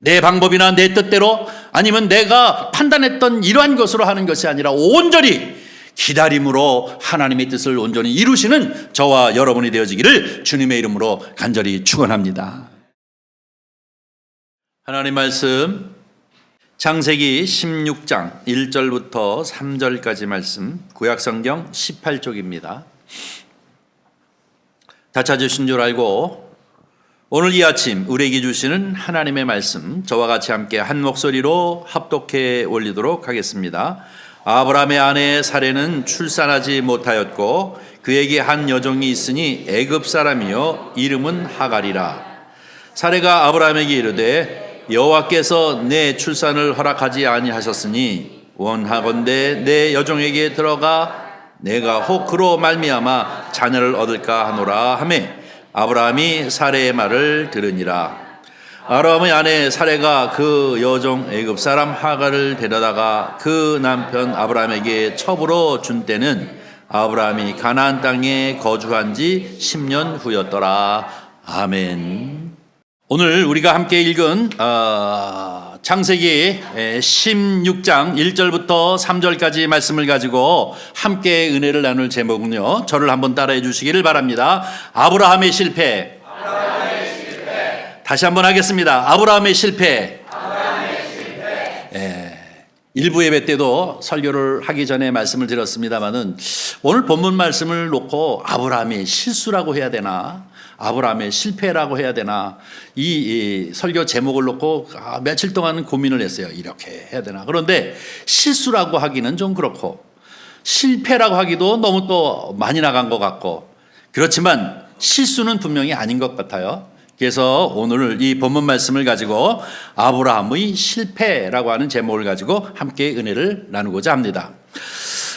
내 방법이나 내 뜻대로 아니면 내가 판단했던 이러한 것으로 하는 것이 아니라 온전히 기다림으로 하나님의 뜻을 온전히 이루시는 저와 여러분이 되어지기를 주님의 이름으로 간절히 축원합니다. 하나님 말씀 창세기 16장 1절부터 3절까지 말씀, 구약성경 18쪽입니다. 다 찾으신 줄 알고 오늘 이 아침 우리에게 주시는 하나님의 말씀, 저와 같이 함께 한 목소리로 합독해 올리도록 하겠습니다. 아브라함의 아내 사레는 출산하지 못하였고 그에게 한 여종이 있으니 애굽 사람이요 이름은 하갈이라. 사레가 아브라함에게 이르되 여호와께서 내 출산을 허락하지 아니하셨으니 원하건대 내 여종에게 들어가 내가 혹 그로 말미암아 자녀를 얻을까 하노라 하매 아브라함이 사레의 말을 들으니라. 아브라함의 아내 사레가 그 여종 애굽 사람 하갈을 데려다가 그 남편 아브라함에게 첩으로 준 때는 아브라함이 가나안 땅에 거주한 지 10년 후였더라. 아멘. 오늘 우리가 함께 읽은 창세기 16장 1절부터 3절까지 말씀을 가지고 함께 은혜를 나눌 제목은요, 저를 한번 따라해 주시기를 바랍니다. 아브라함의 실패. 다시 한번 하겠습니다. 아브라함의 실패. 일부 예배 때도 설교를 하기 전에 말씀을 드렸습니다마는 오늘 본문 말씀을 놓고 아브라함의 실수라고 해야 되나, 아브라함의 실패라고 해야 되나, 이 설교 제목을 놓고 며칠 동안 고민을 했어요. 이렇게 해야 되나. 그런데 실수라고 하기는 좀 그렇고 실패라고 하기도 너무 또 많이 나간 것 같고, 그렇지만 실수는 분명히 아닌 것 같아요. 그래서 오늘 이 본문 말씀을 가지고 아브라함의 실패라고 하는 제목을 가지고 함께 은혜를 나누고자 합니다.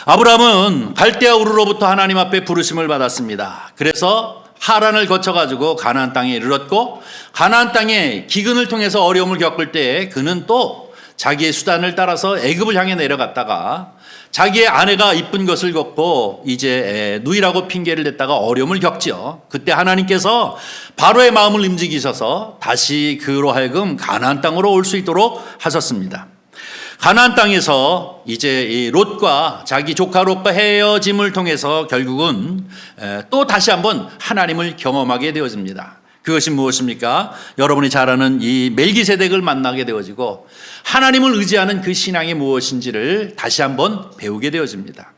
아브라함은 갈대아 우르로부터 하나님 앞에 부르심을 받았습니다. 그래서 하란을 거쳐가지고 가나안 땅에 이르렀고, 가나안 땅에 기근을 통해서 어려움을 겪을 때 그는 또 자기의 수단을 따라서 애굽을 향해 내려갔다가 자기의 아내가 이쁜 것을 겪고 이제 누이라고 핑계를 댔다가 어려움을 겪죠. 그때 하나님께서 바로의 마음을 움직이셔서 다시 그로 하여금 가나안 땅으로 올 수 있도록 하셨습니다. 가나안 땅에서 이제 이 롯과 자기 조카 롯과 헤어짐을 통해서 결국은 또 다시 한번 하나님을 경험하게 되어집니다. 그것이 무엇입니까? 여러분이 잘 아는 이 멜기세덱을 만나게 되어지고 하나님을 의지하는 그 신앙이 무엇인지를 다시 한번 배우게 되어집니다.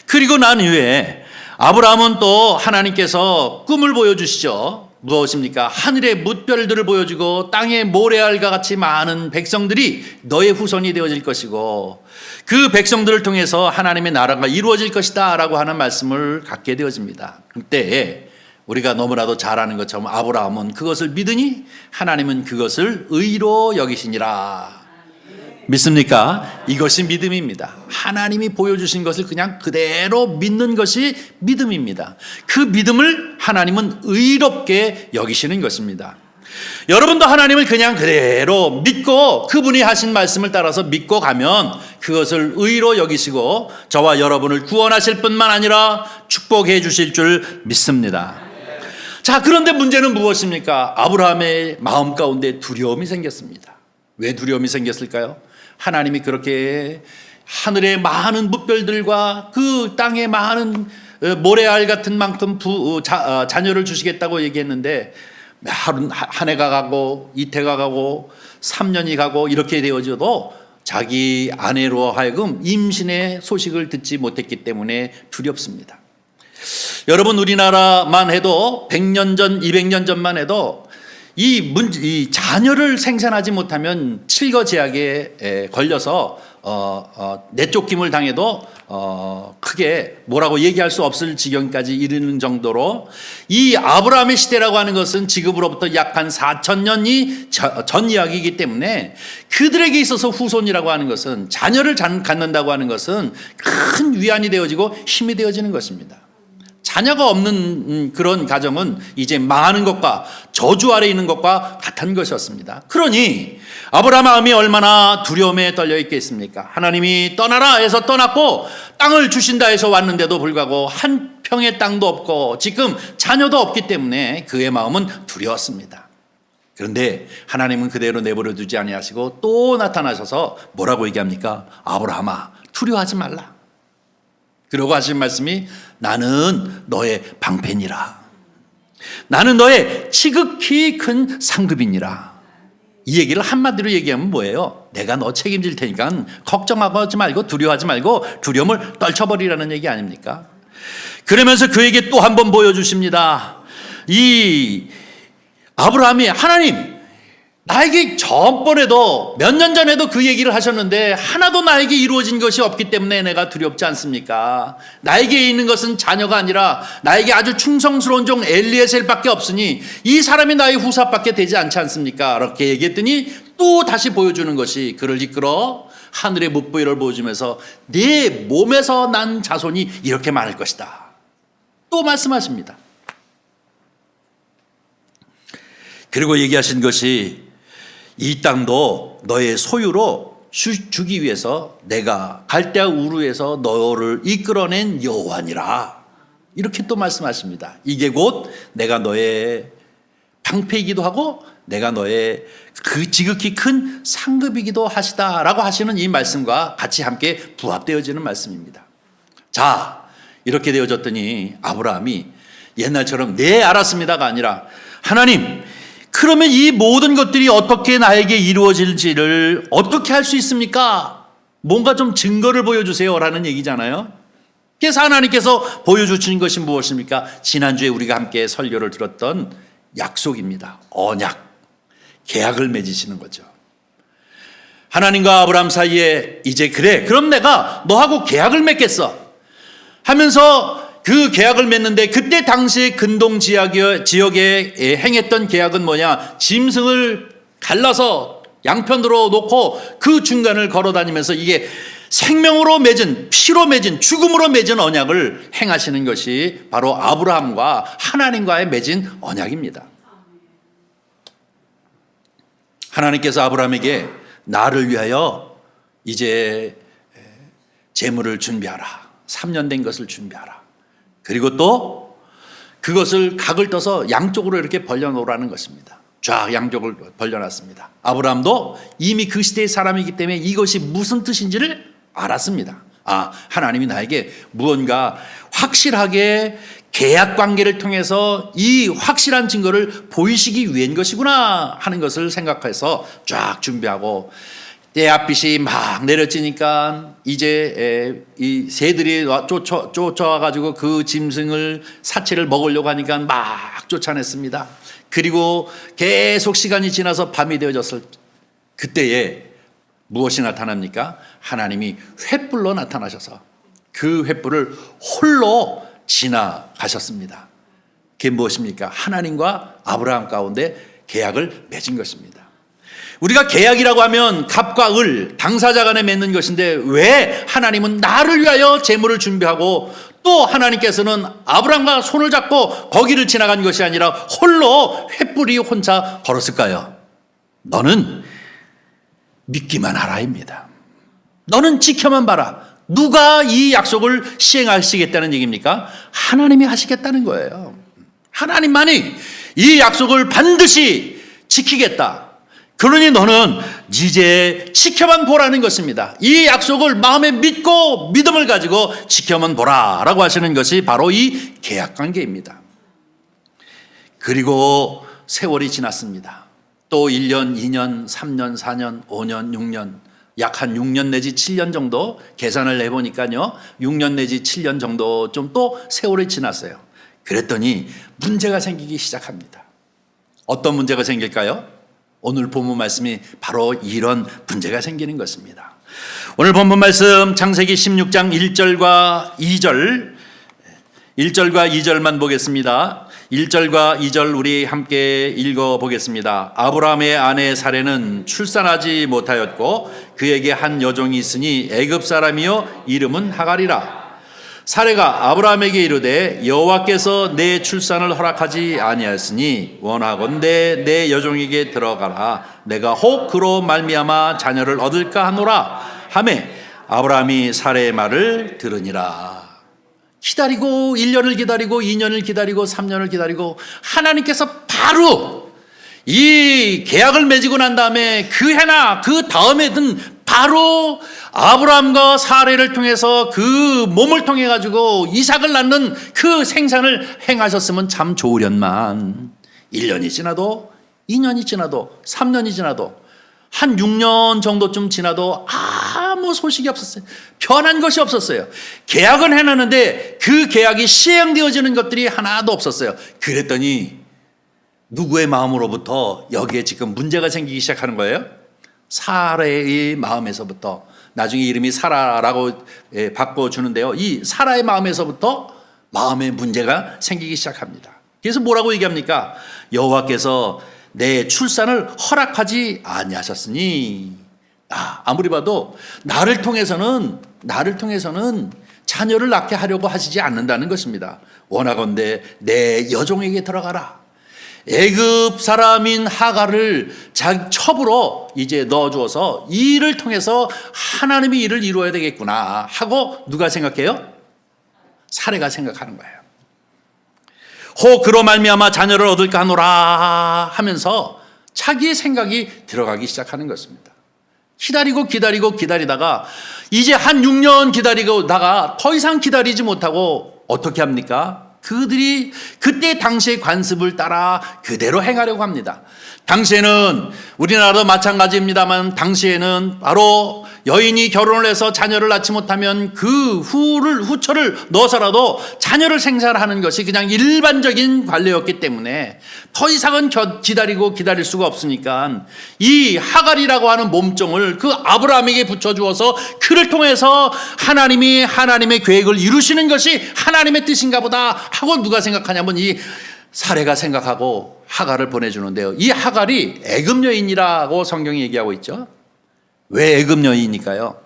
그리고 난 후에 아브라함은 또 하나님께서 꿈을 보여주시죠. 무엇입니까? 하늘의 뭇별들을 보여주고 땅의 모래알과 같이 많은 백성들이 너의 후손이 되어질 것이고 그 백성들을 통해서 하나님의 나라가 이루어질 것이다 라고 하는 말씀을 갖게 되어집니다. 그때 우리가 너무나도 잘 아는 것처럼 아브라함은 그것을 믿으니 하나님은 그것을 의로 여기시니라. 믿습니까? 이것이 믿음입니다. 하나님이 보여주신 것을 그냥 그대로 믿는 것이 믿음입니다. 그 믿음을 하나님은 의롭게 여기시는 것입니다. 여러분도 하나님을 그냥 그대로 믿고 그분이 하신 말씀을 따라서 믿고 가면 그것을 의로 여기시고 저와 여러분을 구원하실 뿐만 아니라 축복해 주실 줄 믿습니다. 자, 그런데 문제는 무엇입니까? 아브라함의 마음 가운데 두려움이 생겼습니다. 왜 두려움이 생겼을까요? 하나님이 그렇게 하늘의 많은 뭇별들과 그 땅의 많은 모래알 같은 만큼 자녀를 주시겠다고 얘기했는데 한 해가 가고 이태가 가고 3년이 가고 이렇게 되어져도 자기 아내로 하여금 임신의 소식을 듣지 못했기 때문에 두렵습니다. 여러분, 우리나라만 해도 100년 전, 200년 전만 해도 이 자녀를 생산하지 못하면 칠거제약에 걸려서 내쫓김을 당해도 크게 뭐라고 얘기할 수 없을 지경까지 이르는 정도로 이 아브라함의 시대라고 하는 것은 지금으로부터 약 한 4,000년이 전 이야기이기 때문에 그들에게 있어서 후손이라고 하는 것은, 자녀를 갖는다고 하는 것은 큰 위안이 되어지고 힘이 되어지는 것입니다. 자녀가 없는 그런 가정은 이제 망하는 것과 저주 아래 있는 것과 같은 것이었습니다. 그러니 아브라함 마음이 얼마나 두려움에 떨려 있겠습니까? 하나님이 떠나라 해서 떠났고 땅을 주신다 해서 왔는데도 불구하고 한 평의 땅도 없고 지금 자녀도 없기 때문에 그의 마음은 두려웠습니다. 그런데 하나님은 그대로 내버려 두지 아니하시고 또 나타나셔서 뭐라고 얘기합니까? 아브라함아, 두려워하지 말라. 그러고 하신 말씀이 나는 너의 방패니라. 나는 너의 지극히 큰 상급이니라. 이 얘기를 한마디로 얘기하면 뭐예요? 내가 너 책임질 테니까 걱정하지 말고 두려워하지 말고 두려움을 떨쳐버리라는 얘기 아닙니까? 그러면서 그에게 또 한 번 보여주십니다. 이 아브라함이 하나님, 나에게 전번에도 몇 년 전에도 그 얘기를 하셨는데 하나도 나에게 이루어진 것이 없기 때문에 내가 두렵지 않습니까? 나에게 있는 것은 자녀가 아니라 나에게 아주 충성스러운 종 엘리에셀밖에 없으니 이 사람이 나의 후사밖에 되지 않지 않습니까? 이렇게 얘기했더니 또 다시 보여주는 것이 그를 이끌어 하늘의 뭇부위를 보여주면서 네 몸에서 난 자손이 이렇게 많을 것이다. 또 말씀하십니다. 그리고 얘기하신 것이 이 땅도 너의 소유로 주기 위해서 내가 갈대아 우르에서 너를 이끌어낸 여호와니라. 이렇게 또 말씀하십니다. 이게 곧 내가 너의 방패이기도 하고 내가 너의 그 지극히 큰 상급이기도 하시다라고 하시는 이 말씀과 같이 함께 부합되어지는 말씀입니다. 자, 이렇게 되어졌더니 아브라함이 옛날처럼 네 알았습니다가 아니라 하나님, 그러면 이 모든 것들이 어떻게 나에게 이루어질지를 어떻게 할 수 있습니까? 뭔가 좀 증거를 보여주세요 라는 얘기잖아요. 그래서 하나님께서 보여주신 것이 무엇입니까? 지난주에 우리가 함께 설교를 들었던 약속입니다. 언약, 계약을 맺으시는 거죠. 하나님과 아브라함 사이에 이제 그래, 그럼 내가 너하고 계약을 맺겠어 하면서 그 계약을 맺는데 그때 당시에 근동 지역에 행했던 계약은 뭐냐? 짐승을 갈라서 양편으로 놓고 그 중간을 걸어 다니면서 이게 생명으로 맺은, 피로 맺은, 죽음으로 맺은 언약을 행하시는 것이 바로 아브라함과 하나님과의 맺은 언약입니다. 하나님께서 아브라함에게 나를 위하여 이제 재물을 준비하라. 3년 된 것을 준비하라. 그리고 또 그것을 각을 떠서 양쪽으로 이렇게 벌려놓으라는 것입니다. 쫙 양쪽을 벌려놨습니다. 아브라함도 이미 그 시대의 사람이기 때문에 이것이 무슨 뜻인지를 알았습니다. 아, 하나님이 나에게 무언가 확실하게 계약 관계를 통해서 이 확실한 증거를 보이시기 위한 것이구나 하는 것을 생각해서 쫙 준비하고 때앗빛이 막 내려지니까 이제 이 새들이 쫓아와가지고 그 짐승을 사체를 먹으려고 하니까 막 쫓아냈습니다. 그리고 계속 시간이 지나서 밤이 되어졌을 그때에 무엇이 나타납니까? 하나님이 횃불로 나타나셔서 그 횃불을 홀로 지나가셨습니다. 그게 무엇입니까? 하나님과 아브라함 가운데 계약을 맺은 것입니다. 우리가 계약이라고 하면 갑과 을, 당사자 간에 맺는 것인데 왜 하나님은 나를 위하여 재물을 준비하고 또 하나님께서는 아브라함과 손을 잡고 거기를 지나간 것이 아니라 홀로 횃불이 혼자 걸었을까요? 너는 믿기만 하라입니다. 너는 지켜만 봐라. 누가 이 약속을 시행하시겠다는 얘기입니까? 하나님이 하시겠다는 거예요. 하나님만이 이 약속을 반드시 지키겠다. 그러니 너는 이제 지켜만 보라는 것입니다. 이 약속을 마음에 믿고 믿음을 가지고 지켜만 보라라고 하시는 것이 바로 이 계약관계입니다. 그리고 세월이 지났습니다. 또 1년, 2년, 3년, 4년, 5년, 6년, 약 한 6년 내지 7년 정도 계산을 해보니까요, 6년 내지 7년 정도 좀 또 세월이 지났어요. 그랬더니 문제가 생기기 시작합니다. 어떤 문제가 생길까요? 오늘 본문 말씀이 바로 이런 문제가 생기는 것입니다. 오늘 본문 말씀 창세기 16장 1절과 2절, 1절과 2절만 보겠습니다. 1절과 2절 우리 함께 읽어보겠습니다. 아브라함의 아내 사레는 출산하지 못하였고 그에게 한 여종이 있으니 애굽 사람이요 이름은 하갈이라. 사레가 아브라함에게 이르되 여호와께서 내 출산을 허락하지 아니하였으니 원하건대 내 여종에게 들어가라. 내가 혹 그로 말미암아 자녀를 얻을까 하노라 하매 아브라함이 사레의 말을 들으니라. 기다리고 1년을 기다리고 2년을 기다리고 3년을 기다리고 하나님께서 바로 이 계약을 맺고 난 다음에 그 해나 그 다음에든 바로 아브라함과 사레를 통해서 그 몸을 통해 가지고 이삭을 낳는 그 생산을 행하셨으면 참 좋으련만 1년이 지나도 2년이 지나도 3년이 지나도 한 6년 정도쯤 지나도 아무 소식이 없었어요. 변한 것이 없었어요. 계약은 해놨는데 그 계약이 시행되어지는 것들이 하나도 없었어요. 그랬더니 누구의 마음으로부터 여기에 지금 문제가 생기기 시작하는 거예요? 사라의 마음에서부터, 나중에 이름이 사라라고 바꿔주는데요. 이 사라의 마음에서부터 마음의 문제가 생기기 시작합니다. 그래서 뭐라고 얘기합니까? 여호와께서 내 출산을 허락하지 아니하셨으니, 아무리 봐도 나를 통해서는 자녀를 낳게 하려고 하시지 않는다는 것입니다. 원하건대 내 여종에게 들어가라. 애굽 사람인 하갈을 자기 첩으로 이제 넣어주어서 이 일을 통해서 하나님이 일을 이루어야 되겠구나 하고 누가 생각해요? 사레가 생각하는 거예요. 혹 그로 말미암아 자녀를 얻을까 하노라 하면서 자기의 생각이 들어가기 시작하는 것입니다. 기다리다가 이제 한 6년 기다리다가 더 이상 기다리지 못하고 어떻게 합니까? 그들이 그때 당시의 관습을 따라 그대로 행하려고 합니다. 당시에는 우리나라도 마찬가지입니다만 당시에는 바로 여인이 결혼을 해서 자녀를 낳지 못하면 그 후처를 넣어서라도 자녀를 생산하는 것이 그냥 일반적인 관례였기 때문에 더 이상은 기다릴 수가 없으니까 이 하갈이라고 하는 몸종을 그 아브라함에게 붙여주어서 그를 통해서 하나님의 계획을 이루시는 것이 하나님의 뜻인가 보다 하고 누가 생각하냐면 이 사레가 생각하고 하갈을 보내주는데요. 이 하갈이 애굽 여인이라고 성경이 얘기하고 있죠. 왜 애굽 여인일까요?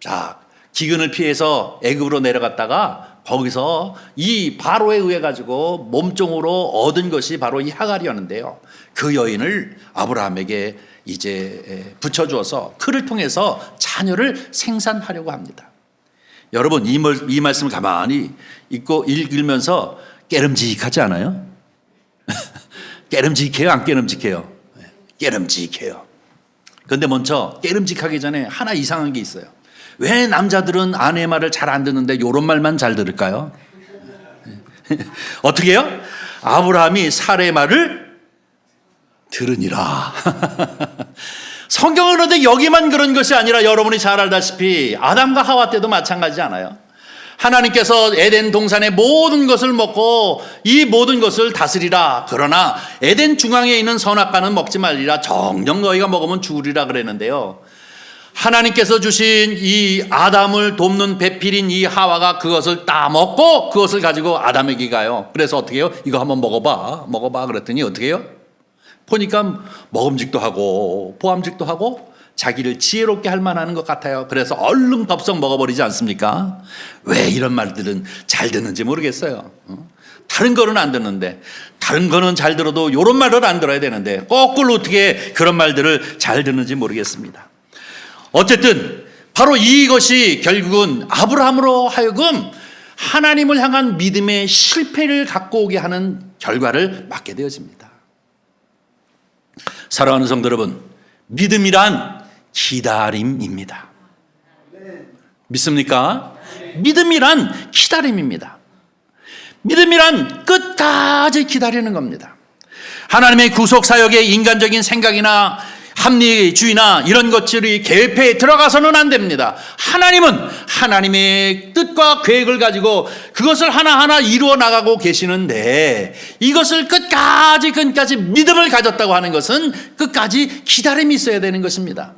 자, 기근을 피해서 애굽으로 내려갔다가 거기서 이 바로에 의해 가지고 몸종으로 얻은 것이 바로 이 하갈이었는데요. 그 여인을 아브라함에게 이제 붙여주어서 그를 통해서 자녀를 생산하려고 합니다. 여러분 이 말씀을 가만히 읽으면서 깨름직하지 않아요? 깨름직해요? 안 깨름직해요? 깨름직해요. 그런데 먼저 깨름직하기 전에 하나 이상한 게 있어요. 왜 남자들은 아내 말을 잘 안 듣는데 이런 말만 잘 들을까요? 어떻게 해요? 아브라함이 사레의 말을 들으니라. 성경은 그런데 여기만 그런 것이 아니라 여러분이 잘 알다시피 아담과 하와 때도 마찬가지지 않아요? 하나님께서 에덴 동산의 모든 것을 먹고 이 모든 것을 다스리라. 그러나 에덴 중앙에 있는 선악과는 먹지 말리라. 정녕 너희가 먹으면 죽으리라 그랬는데요. 하나님께서 주신 이 아담을 돕는 배필인 이 하와가 그것을 따먹고 그것을 가지고 아담에게 가요. 그래서 어떻게 해요? 이거 한번 먹어봐 그랬더니 어떻게 해요? 보니까 먹음직도 하고 보암직도 하고 자기를 지혜롭게 할 만한 것 같아요. 그래서 얼른 덥석 먹어버리지 않습니까? 왜 이런 말들은 잘 듣는지 모르겠어요. 다른 거는 안 듣는데, 다른 거는 잘 들어도 이런 말을 안 들어야 되는데 거꾸로 어떻게 그런 말들을 잘 듣는지 모르겠습니다. 어쨌든 바로 이것이 결국은 아브라함으로 하여금 하나님을 향한 믿음의 실패를 갖고 오게 하는 결과를 맞게 되어집니다. 사랑하는 성도 여러분, 믿음이란 기다림입니다. 믿습니까? 믿음이란 기다림입니다. 믿음이란 끝까지 기다리는 겁니다. 하나님의 구속 사역의 인간적인 생각이나 합리주의나 이런 것들이 계획에 들어가서는 안 됩니다. 하나님은 하나님의 뜻과 계획을 가지고 그것을 하나하나 이루어 나가고 계시는데 이것을 끝까지 믿음을 가졌다고 하는 것은 끝까지 기다림이 있어야 되는 것입니다.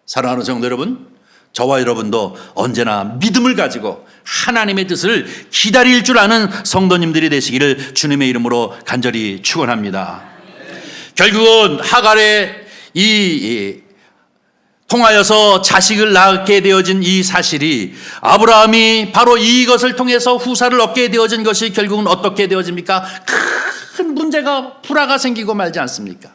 사랑하는 성도 여러분, 저와 여러분도 언제나 믿음을 가지고 하나님의 뜻을 기다릴 줄 아는 성도님들이 되시기를 주님의 이름으로 간절히 축원합니다. 결국은 하갈의 통하여서 자식을 낳게 되어진 이 사실이 아브라함이 바로 이것을 통해서 후사를 얻게 되어진 것이 결국은 어떻게 되어집니까? 큰 문제가 불화가 생기고 말지 않습니까?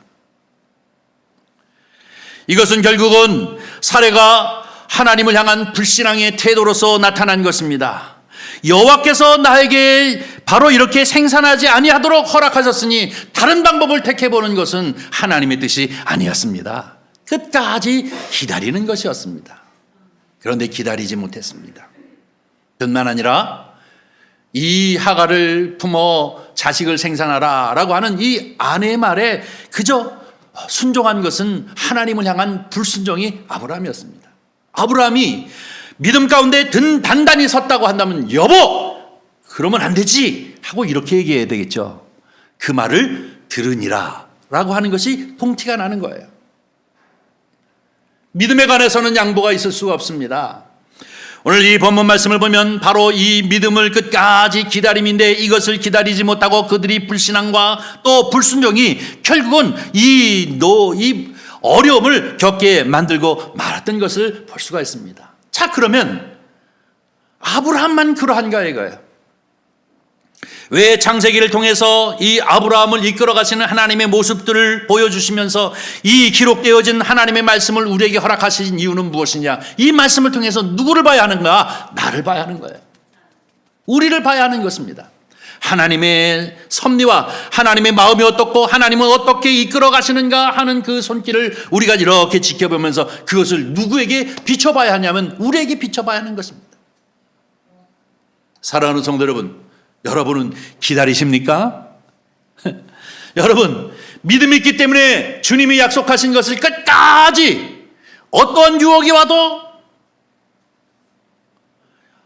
이것은 결국은 사레가 하나님을 향한 불신앙의 태도로서 나타난 것입니다. 여호와께서 나에게 바로 이렇게 생산하지 아니하도록 허락하셨으니 다른 방법을 택해보는 것은 하나님의 뜻이 아니었습니다. 끝까지 기다리는 것이었습니다. 그런데 기다리지 못했습니다. 뿐만 아니라 이 하갈을 품어 자식을 생산하라 라고 하는 이 아내의 말에 그저 순종한 것은 하나님을 향한 불순종이 아브라함이었습니다. 아브라함이 믿음 가운데 단단히 섰다고 한다면 여보 그러면 안 되지 하고 이렇게 얘기해야 되겠죠. 그 말을 들으니라 라고 하는 것이 통티가 나는 거예요. 믿음에 관해서는 양보가 있을 수가 없습니다. 오늘 이 본문 말씀을 보면 바로 이 믿음을 끝까지 기다림인데 이것을 기다리지 못하고 그들이 불신앙과 또 불순종이 결국은 이 어려움을 겪게 만들고 말았던 것을 볼 수가 있습니다. 자, 그러면 아브라함만 그러한가 이거예요. 왜 창세기를 통해서 이 아브라함을 이끌어 가시는 하나님의 모습들을 보여주시면서 이 기록되어진 하나님의 말씀을 우리에게 허락하신 이유는 무엇이냐? 이 말씀을 통해서 누구를 봐야 하는가? 나를 봐야 하는 거예요. 우리를 봐야 하는 것입니다. 하나님의 섭리와 하나님의 마음이 어떻고 하나님은 어떻게 이끌어 가시는가 하는 그 손길을 우리가 이렇게 지켜보면서 그것을 누구에게 비춰봐야 하냐면 우리에게 비춰봐야 하는 것입니다. 사랑하는 성도 여러분, 여러분은 기다리십니까? 여러분, 믿음이 있기 때문에 주님이 약속하신 것을 끝까지 어떠한 유혹이 와도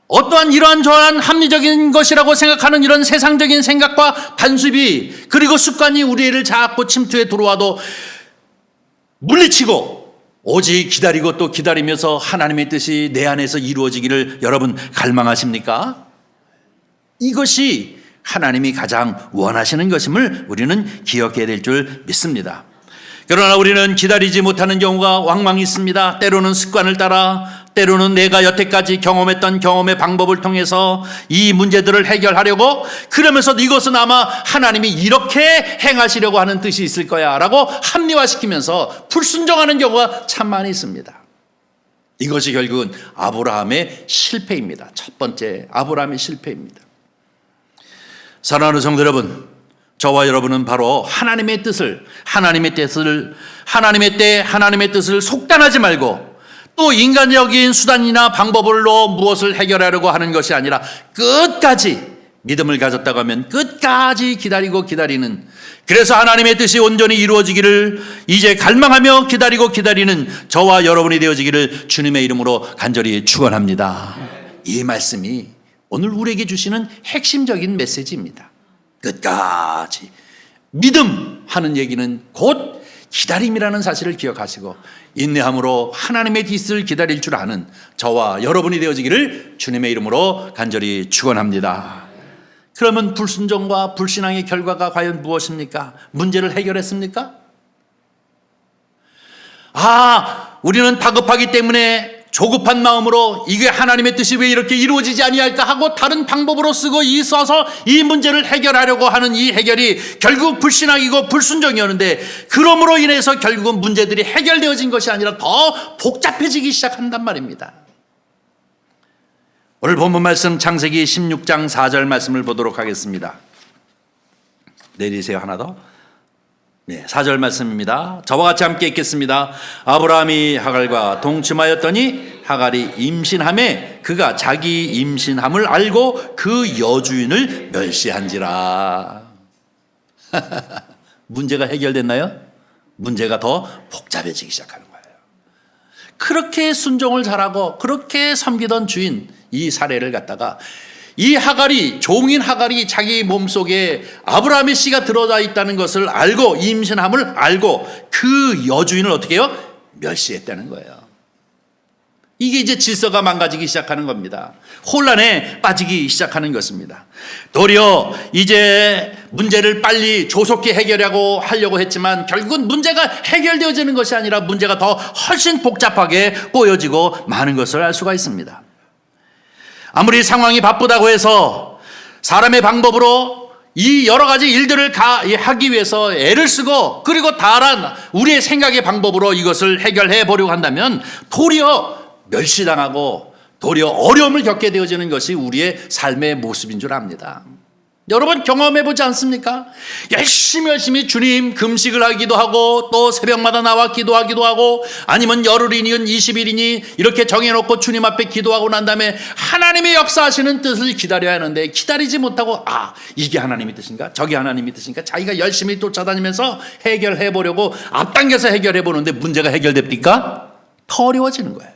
어떠한 이러한 저러한 합리적인 것이라고 생각하는 이런 세상적인 생각과 반수비 그리고 습관이 우리를 자꾸 침투해 들어와도 물리치고 오직 기다리고 또 기다리면서 하나님의 뜻이 내 안에서 이루어지기를 여러분 갈망하십니까? 이것이 하나님이 가장 원하시는 것임을 우리는 기억해야 될 줄 믿습니다. 그러나 우리는 기다리지 못하는 경우가 왕왕 있습니다. 때로는 습관을 따라 때로는 내가 여태까지 경험했던 경험의 방법을 통해서 이 문제들을 해결하려고 그러면서도 이것은 아마 하나님이 이렇게 행하시려고 하는 뜻이 있을 거야 라고 합리화시키면서 불순종하는 경우가 참 많이 있습니다. 이것이 결국은 아브라함의 실패입니다. 첫 번째 아브라함의 실패입니다. 사랑하는 성도 여러분, 저와 여러분은 바로 하나님의 뜻을 하나님의 때 하나님의 뜻을 속단하지 말고 또 인간적인 수단이나 방법으로 무엇을 해결하려고 하는 것이 아니라 끝까지 믿음을 가졌다고 하면 끝까지 기다리는 그래서 하나님의 뜻이 온전히 이루어지기를 이제 갈망하며 기다리는 저와 여러분이 되어지기를 주님의 이름으로 간절히 축원합니다. 이 말씀이 오늘 우리에게 주시는 핵심적인 메시지입니다. 끝까지 믿음 하는 얘기는 곧 기다림이라는 사실을 기억하시고 인내함으로 하나님의 뜻을 기다릴 줄 아는 저와 여러분이 되어지기를 주님의 이름으로 간절히 축원합니다. 그러면 불순종과 불신앙의 결과가 과연 무엇입니까? 문제를 해결했습니까? 우리는 다급하기 때문에 조급한 마음으로 이게 하나님의 뜻이 왜 이렇게 이루어지지 아니할까 하고 다른 방법으로 써서 이 문제를 해결하려고 하는 이 해결이 결국 불신앙이고 불순종이었는데 그러므로 인해서 결국은 문제들이 해결되어진 것이 아니라 더 복잡해지기 시작한단 말입니다. 오늘 본문 말씀 창세기 16장 4절 말씀을 보도록 하겠습니다. 내리세요. 하나 더. 네, 4절 말씀입니다. 저와 같이 함께 읽겠습니다. 아브라함이 하갈과 동침하였더니 하갈이 임신함에 그가 자기 임신함을 알고 그 여주인을 멸시한지라. 문제가 해결됐나요? 문제가 더 복잡해지기 시작하는 거예요. 그렇게 순종을 잘하고 그렇게 섬기던 주인 이 사례를 갖다가 이 하갈이 종인 하갈이 자기 몸속에 아브라함의 씨가 들어가 있다는 것을 알고 임신함을 알고 그 여주인을 어떻게 해요? 멸시했다는 거예요. 이게 이제 질서가 망가지기 시작하는 겁니다. 혼란에 빠지기 시작하는 것입니다. 도리어 이제 문제를 빨리 조속히 하려고 했지만 결국은 문제가 해결되어지는 것이 아니라 문제가 더 훨씬 복잡하게 꼬여지고 많은 것을 알 수가 있습니다. 아무리 상황이 바쁘다고 해서 사람의 방법으로 이 여러 가지 일들을 하기 위해서 애를 쓰고 그리고 다른 우리의 생각의 방법으로 이것을 해결해 보려고 한다면 도리어 멸시당하고 도리어 어려움을 겪게 되어지는 것이 우리의 삶의 모습인 줄 압니다. 여러분 경험해보지 않습니까? 열심히 주님 금식을 하기도 하고 또 새벽마다 나와 기도하기도 하고 아니면 열흘이니 20일이니 이렇게 정해놓고 주님 앞에 기도하고 난 다음에 하나님의 역사하시는 뜻을 기다려야 하는데 기다리지 못하고 이게 하나님의 뜻인가? 저게 하나님의 뜻인가? 자기가 열심히 쫓아다니면서 해결해보려고 앞당겨서 해결해보는데 문제가 해결됩니까? 더 어려워지는 거예요.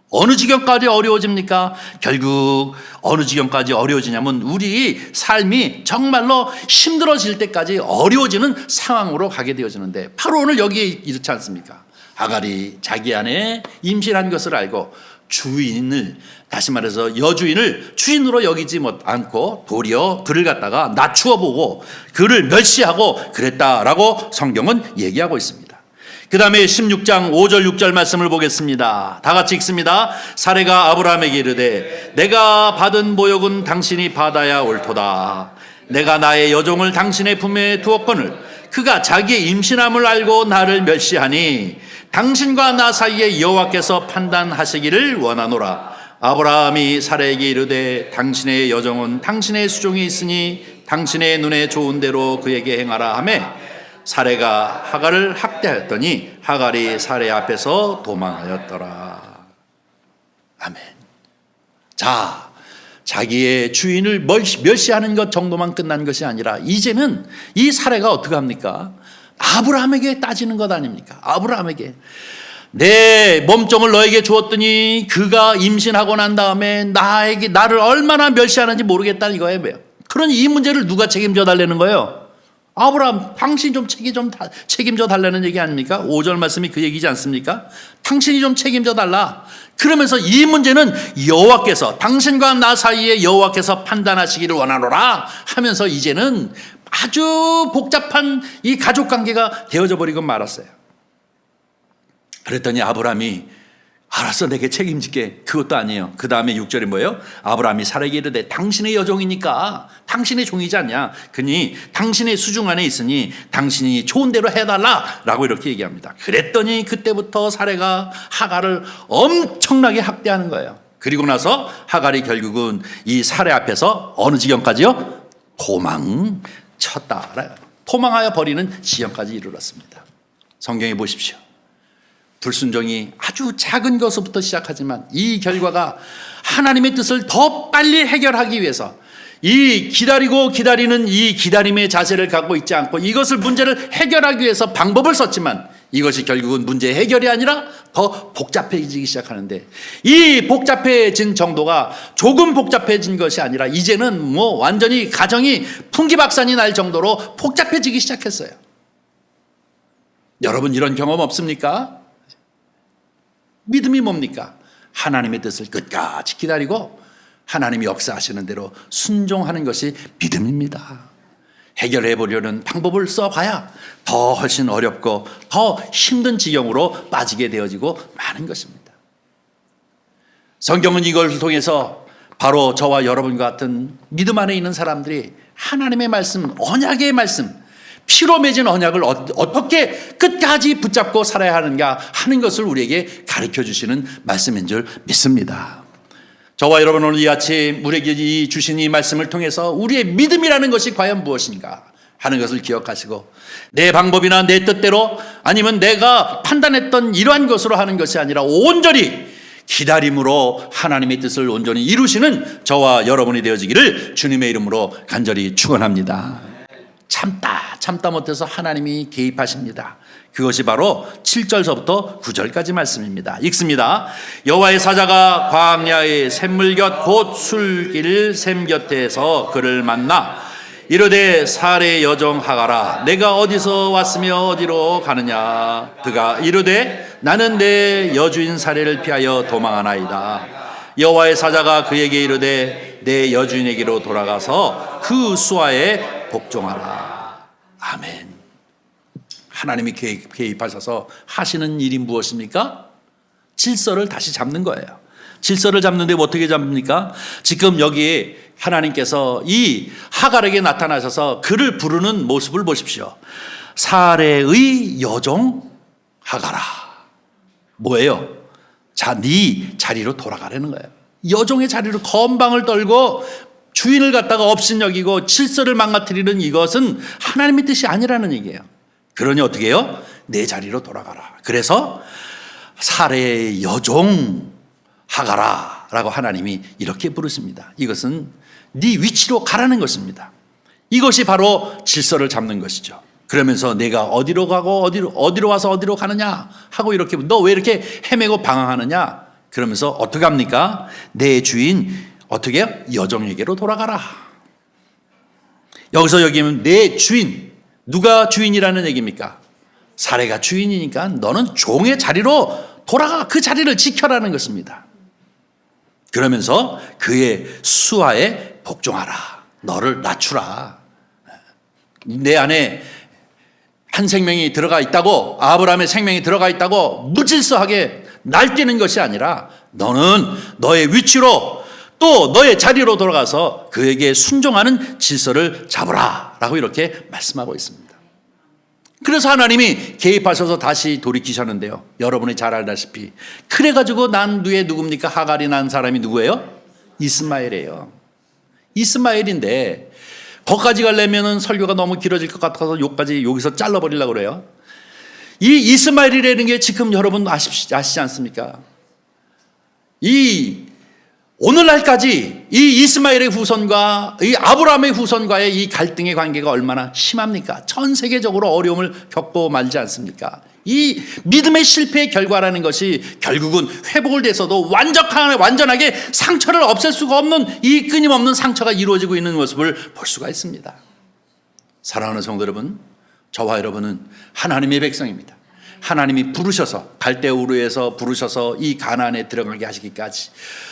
어느 지경까지 어려워집니까? 결국 어느 지경까지 어려워지냐면 우리 삶이 정말로 힘들어질 때까지 어려워지는 상황으로 가게 되어지는데 바로 오늘 여기에 이렇지 않습니까? 하갈이 자기 안에 임신한 것을 알고 주인을, 다시 말해서 여주인을 주인으로 여기지 않고 도리어 그를 갖다가 낮추어 보고 그를 멸시하고 그랬다라고 성경은 얘기하고 있습니다. 그 다음에 16장 5절 6절 말씀을 보겠습니다. 다 같이 읽습니다. 사레가 아브라함에게 이르되 내가 받은 모욕은 당신이 받아야 옳도다. 내가 나의 여종을 당신의 품에 두었거늘 그가 자기의 임신함을 알고 나를 멸시하니 당신과 나 사이에 여호와께서 판단하시기를 원하노라. 아브라함이 사레에게 이르되 당신의 여종은 당신의 수종이 있으니 당신의 눈에 좋은 대로 그에게 행하라 하매 사레가 하갈을 학대하였더니 하갈이 사레 앞에서 도망하였더라. 아멘. 자, 자기의 주인을 멸시하는 것 정도만 끝난 것이 아니라 이제는 이 사레가 어떻게 합니까? 아브라함에게 따지는 것 아닙니까? 아브라함에게 내 몸종을 너에게 주었더니 그가 임신하고 난 다음에 나를 얼마나 멸시하는지 모르겠다는 이거예요. 그러니 이 문제를 누가 책임져 달라는 거예요? 아브라함, 당신이 좀 책임져 달라는 얘기 아닙니까? 5절 말씀이 그 얘기지 않습니까? 당신이 좀 책임져 달라. 그러면서 이 문제는 여호와께서, 당신과 나 사이에 여호와께서 판단하시기를 원하노라 하면서 이제는 아주 복잡한 이 가족 관계가 되어져 버리고 말았어요. 그랬더니 아브라함이 알았어, 내게 책임질게. 그것도 아니에요. 그 다음에 6절이 뭐예요? 아브라함이 사레에게 이르되 당신의 여종이니까 당신의 종이지 않냐. 그니 당신의 수중 안에 있으니 당신이 좋은 대로 해달라 라고 이렇게 얘기합니다. 그랬더니 그때부터 사레가 하갈을 엄청나게 학대하는 거예요. 그리고 나서 하갈이 결국은 이 사레 앞에서 어느 지경까지요? 도망쳤다. 도망하여 버리는 지경까지 이르렀습니다. 성경에 보십시오. 불순종이 아주 작은 것부터 시작하지만 이 결과가 하나님의 뜻을 더 빨리 해결하기 위해서 이 기다리는 이 기다림의 자세를 갖고 있지 않고 이것을 문제를 해결하기 위해서 방법을 썼지만 이것이 결국은 문제 해결이 아니라 더 복잡해지기 시작하는데 이 복잡해진 정도가 조금 복잡해진 것이 아니라 이제는 완전히 가정이 풍기박산이 날 정도로 복잡해지기 시작했어요. 여러분 이런 경험 없습니까? 믿음이 뭡니까? 하나님의 뜻을 끝까지 기다리고 하나님이 역사하시는 대로 순종하는 것이 믿음입니다. 해결해 보려는 방법을 써봐야 더 훨씬 어렵고 더 힘든 지경으로 빠지게 되어지고 마는 것입니다. 성경은 이걸 통해서 바로 저와 여러분과 같은 믿음 안에 있는 사람들이 하나님의 말씀, 언약의 말씀, 피로 맺은 언약을 어떻게 끝까지 붙잡고 살아야 하는가 하는 것을 우리에게 가르쳐 주시는 말씀인 줄 믿습니다. 저와 여러분 오늘 이 아침 우리에게 주신 이 말씀을 통해서 우리의 믿음이라는 것이 과연 무엇인가 하는 것을 기억하시고 내 방법이나 내 뜻대로 아니면 내가 판단했던 이러한 것으로 하는 것이 아니라 온전히 기다림으로 하나님의 뜻을 온전히 이루시는 저와 여러분이 되어지기를 주님의 이름으로 간절히 축원합니다. 참다 못해서 하나님이 개입하십니다. 그것이 바로 7절서부터 9절까지 말씀입니다. 읽습니다. 여호와의 사자가 광야의 샘물 곁 곧 술길 샘 곁에서 그를 만나 이르되 사레 여종 하갈아 내가 어디서 왔으며 어디로 가느냐. 그가 이르되 나는 내 여주인 사레를 피하여 도망하나이다. 여호와의 사자가 그에게 이르되 내 여주인에게로 돌아가서 그 수하에 복종하라. 아멘. 하나님이 개입하셔서 하시는 일이 무엇입니까? 질서를 다시 잡는 거예요. 질서를 잡는데 어떻게 잡습니까? 지금 여기 하나님께서 이 하갈에게 나타나셔서 그를 부르는 모습을 보십시오. 사레의 여종 하갈아. 뭐예요? 자, 네 자리로 돌아가라는 거예요. 여종의 자리로 건방을 떨고 주인을 갖다가 업신여기고 질서를 망가뜨리는 이것은 하나님의 뜻이 아니라는 얘기예요. 그러니 어떻게 해요? 내 자리로 돌아가라. 그래서 사례의 여종 하가라 라고 하나님이 이렇게 부르십니다. 이것은 네 위치로 가라는 것입니다. 이것이 바로 질서를 잡는 것이죠. 그러면서 내가 어디로 가고 어디로 와서 어디로 가느냐 하고 이렇게 너 왜 이렇게 헤매고 방황하느냐 그러면서 어떻게 합니까? 내 주인 어떻게 해요? 여종에게로 돌아가라. 여기서 여기면 내 주인, 누가 주인이라는 얘기입니까? 사례가 주인이니까 너는 종의 자리로 돌아가. 그 자리를 지켜라는 것입니다. 그러면서 그의 수하에 복종하라. 너를 낮추라. 내 안에 한 생명이 들어가 있다고, 아브라함의 생명이 들어가 있다고 무질서하게 날뛰는 것이 아니라 너는 너의 위치로 또 너의 자리로 돌아가서 그에게 순종하는 질서를 잡으라 라고 이렇게 말씀하고 있습니다. 그래서 하나님이 개입하셔서 다시 돌이키셨는데요. 여러분이 잘 알다시피 그래가지고 난 누에 누굽니까? 하갈이 난 사람이 누구예요? 이스마엘이에요. 이스마엘인데 거기까지 가려면 설교가 너무 길어질 것 같아서 여기서 잘라버리려고 그래요. 이 이스마엘이라는 게 지금 여러분 아시지 않습니까? 오늘날까지 이 이스마엘의 후손과 이 아브라함의 후손과의 이 갈등의 관계가 얼마나 심합니까? 전 세계적으로 어려움을 겪고 말지 않습니까? 이 믿음의 실패의 결과라는 것이 결국은 회복을 돼서도 완전하게 상처를 없앨 수가 없는 이 끊임없는 상처가 이루어지고 있는 모습을 볼 수가 있습니다. 사랑하는 성도 여러분, 저와 여러분은 하나님의 백성입니다. 하나님이 부르셔서 갈대우르에서 부르셔서 이 가나안에 들어가게 하시기까지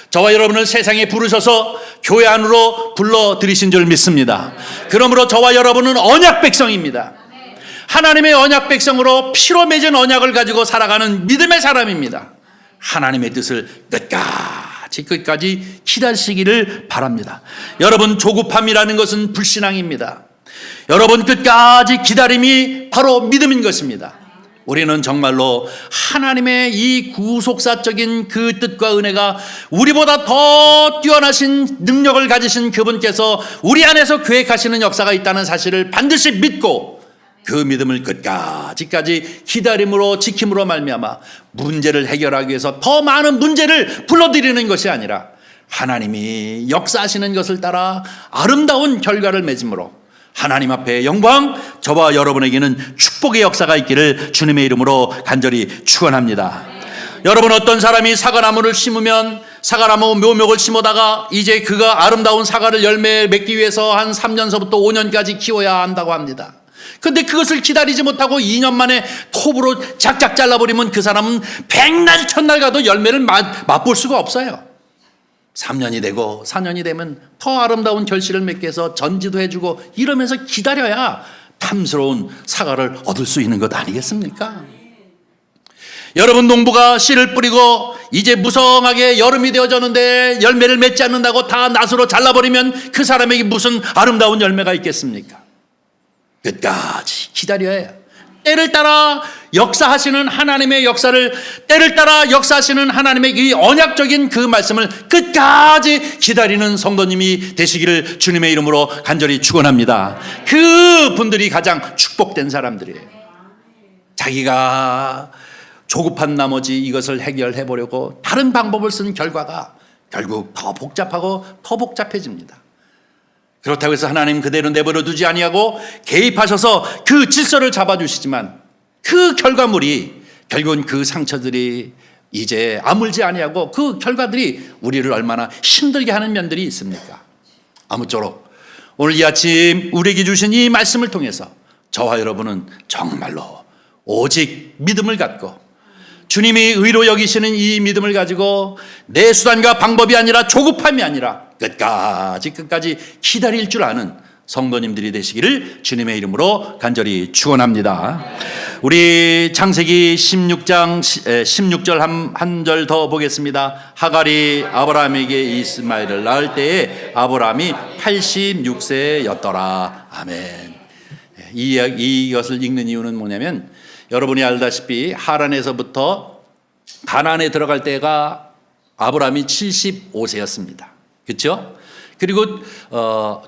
저와 여러분을 세상에 부르셔서 교회 안으로 불러들이신 줄 믿습니다. 그러므로 저와 여러분은 언약 백성입니다. 하나님의 언약 백성으로 피로 맺은 언약을 가지고 살아가는 믿음의 사람입니다. 하나님의 뜻을 끝까지 기다리시기를 바랍니다. 여러분, 조급함이라는 것은 불신앙입니다. 여러분, 끝까지 기다림이 바로 믿음인 것입니다. 우리는 정말로 하나님의 이 구속사적인 그 뜻과 은혜가 우리보다 더 뛰어나신 능력을 가지신 그분께서 우리 안에서 계획하시는 역사가 있다는 사실을 반드시 믿고 그 믿음을 끝까지 기다림으로 지킴으로 말미암아 문제를 해결하기 위해서 더 많은 문제를 불러들이는 것이 아니라 하나님이 역사하시는 것을 따라 아름다운 결과를 맺음으로 하나님 앞에 영광, 저와 여러분에게는 축복의 역사가 있기를 주님의 이름으로 간절히 축원합니다. 여러분, 어떤 사람이 사과나무를 심으면 사과나무 묘목을 심어다가 이제 그가 아름다운 사과를 열매 맺기 위해서 한 3년서부터 5년까지 키워야 한다고 합니다. 그런데 그것을 기다리지 못하고 2년 만에 톱으로 작작 잘라버리면 그 사람은 백날 천날 가도 열매를 맛볼 수가 없어요. 3년이 되고 4년이 되면 더 아름다운 결실을 맺게 해서 전지도 해주고 이러면서 기다려야 탐스러운 사과를 얻을 수 있는 것 아니겠습니까? 여러분, 농부가 씨를 뿌리고 이제 무성하게 여름이 되어졌는데 열매를 맺지 않는다고 다 낫으로 잘라버리면 그 사람에게 무슨 아름다운 열매가 있겠습니까? 끝까지 기다려야 해요. 때를 따라 역사하시는 하나님의 역사를, 때를 따라 역사하시는 하나님의 이 언약적인 그 말씀을 끝까지 기다리는 성도님이 되시기를 주님의 이름으로 간절히 축원합니다. 그 분들이 가장 축복된 사람들이에요. 자기가 조급한 나머지 이것을 해결해 보려고 다른 방법을 쓴 결과가 결국 더 복잡하고 더 복잡해집니다. 그렇다고 해서 하나님 그대로 내버려 두지 아니하고 개입하셔서 그 질서를 잡아주시지만 그 결과물이 결국은 그 상처들이 이제 아물지 아니하고 그 결과들이 우리를 얼마나 힘들게 하는 면들이 있습니까? 아무쪼록 오늘 이 아침 우리에게 주신 이 말씀을 통해서 저와 여러분은 정말로 오직 믿음을 갖고 주님이 의로 여기시는 이 믿음을 가지고 내 수단과 방법이 아니라 조급함이 아니라 끝까지 기다릴 줄 아는 성도님들이 되시기를 주님의 이름으로 간절히 축원합니다. 우리 창세기 16장 16절 한 절 더 보겠습니다. 하갈이 아브라함에게 이스마엘을 낳을 때에 아브라함이 86세였더라. 아멘. 이것을 읽는 이유는 뭐냐면 여러분이 알다시피 하란에서부터 가나안에 들어갈 때가 아브라함이 75세였습니다. 그렇죠? 그리고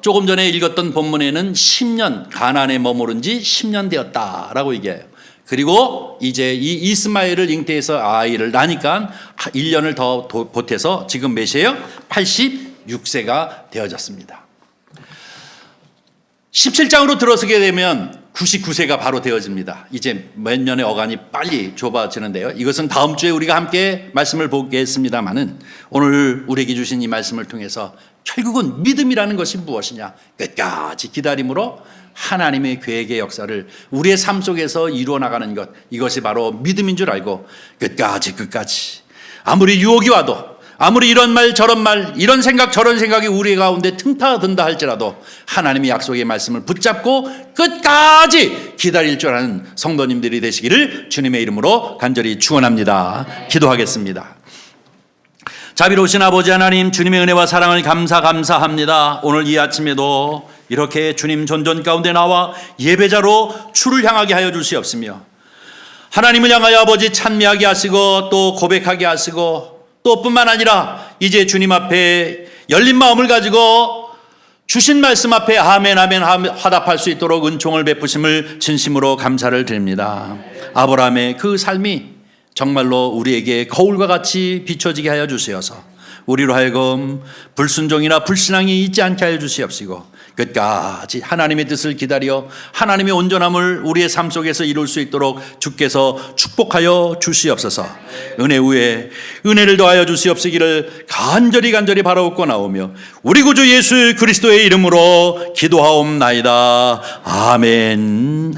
조금 전에 읽었던 본문에는 10년 가나안에 머무른 지 10년 되었다라고 얘기해요. 그리고 이제 이 이스마엘을 잉태해서 아이를 낳으니까 1년을 더 보태서 지금 몇이에요? 86세가 되어졌습니다. 17장으로 들어서게 되면 99세가 바로 되어집니다. 이제 몇 년의 어간이 빨리 좁아지는데요. 이것은 다음 주에 우리가 함께 말씀을 보겠습니다마는 오늘 우리에게 주신 이 말씀을 통해서 결국은 믿음이라는 것이 무엇이냐? 끝까지 기다림으로 하나님의 계획의 역사를 우리의 삶 속에서 이루어 나가는 것, 이것이 바로 믿음인 줄 알고 끝까지 아무리 유혹이 와도, 아무리 이런 말 저런 말, 이런 생각 저런 생각이 우리 가운데 틈타든다 할지라도 하나님의 약속의 말씀을 붙잡고 끝까지 기다릴 줄 아는 성도님들이 되시기를 주님의 이름으로 간절히 축원합니다. 기도하겠습니다. 자비로우신 아버지 하나님, 주님의 은혜와 사랑을 감사합니다. 오늘 이 아침에도 이렇게 주님 존전 가운데 나와 예배자로 주를 향하게 하여 주시옵시며, 하나님을 향하여 아버지 찬미하게 하시고 또 고백하게 하시고 또 뿐만 아니라 이제 주님 앞에 열린 마음을 가지고 주신 말씀 앞에 아멘 화답할 수 있도록 은총을 베푸심을 진심으로 감사를 드립니다. 아브라함의 그 삶이 정말로 우리에게 거울과 같이 비춰지게 하여 주시어서 우리로 하여금 불순종이나 불신앙이 있지 않게 하여 주시옵시고 끝까지 하나님의 뜻을 기다려 하나님의 온전함을 우리의 삶 속에서 이룰 수 있도록 주께서 축복하여 주시옵소서. 은혜 위에 은혜를 더하여 주시옵시기를 간절히 바라옵고 나오며 우리 구주 예수 그리스도의 이름으로 기도하옵나이다. 아멘.